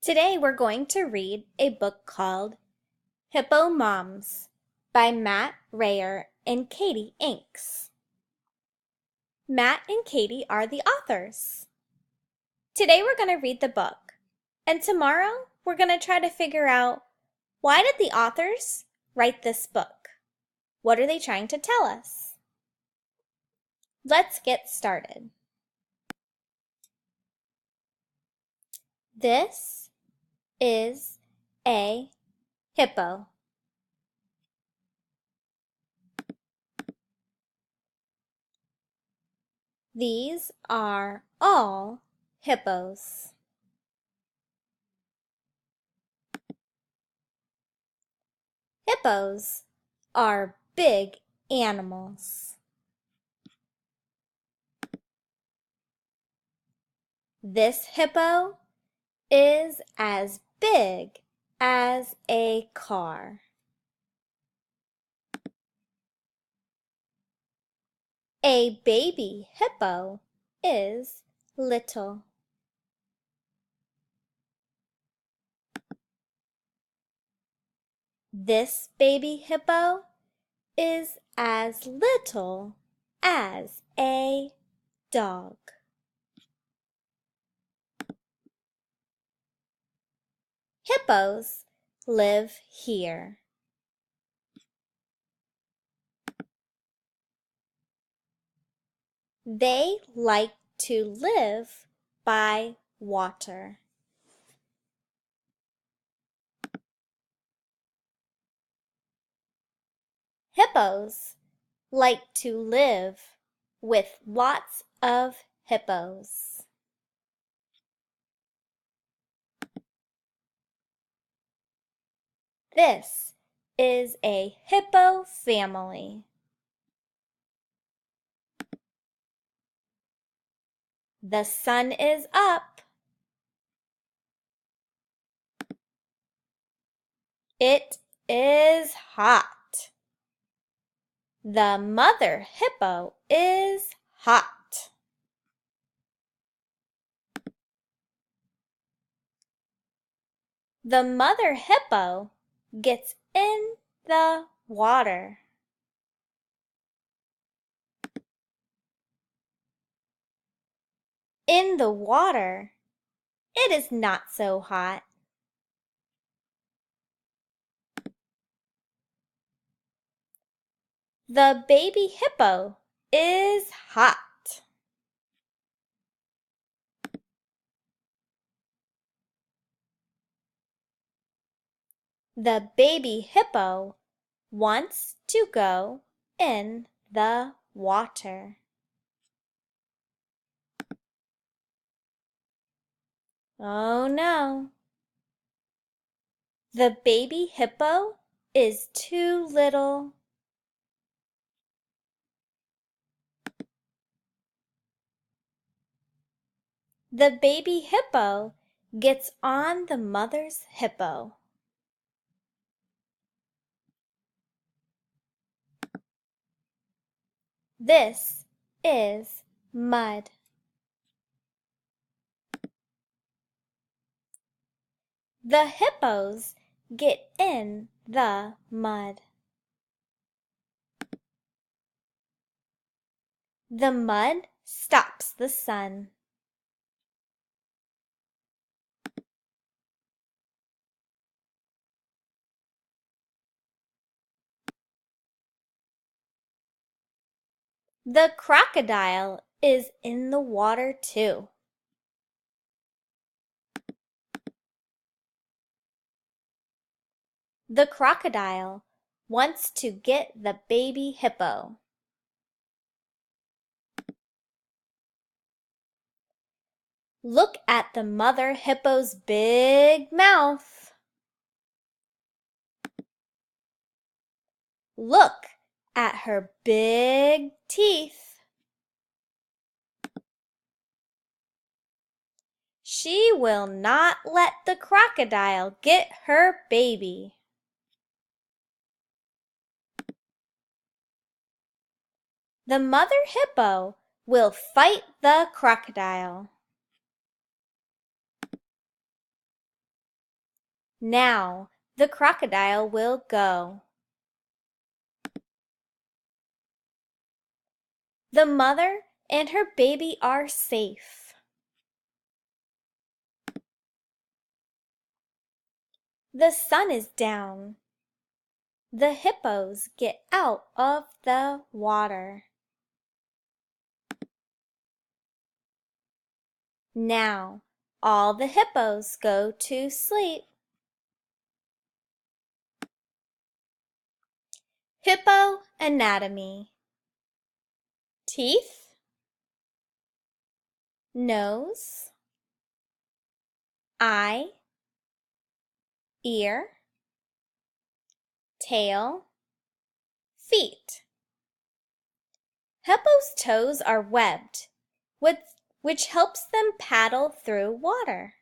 Today we're going to read a book called Hippo Moms by Matt Rayer and Katie Inks. Matt and Katie are the authors. Today we're going to read the book, and tomorrow we're going to try to figure out why did the authors write this book? What are they trying to tell us? Let's get started. This is a hippo. These are all hippos. Hippos are big animals. This hippo is as big as a car. A baby hippo is little. This baby hippo is as little as a dog. Hippos live here. They like to live by water. Hippos like to live with lots of hippos. This is a hippo family. The sun is up. It is hot. The mother hippo is hot. The mother hippo gets in the water. In the water, it is not so hot. The baby hippo is hot. The baby hippo wants to go in the water. Oh no! The baby hippo is too little. The baby hippo gets on the mother's hippo. This is mud. The hippos get in the mud. The mud stops the sun. The crocodile is in the water too. The crocodile wants to get the baby hippo. Look at the mother hippo's big mouth. Look at her big teeth. She will not let the crocodile get her baby. The mother hippo will fight the crocodile. Now the crocodile will go. The mother and her baby are safe. The sun is down. The hippos get out of the water. Now all the hippos go to sleep. Hippo anatomy. Teeth, nose, eye, ear, tail, feet. Hippo's toes are webbed, which helps them paddle through water.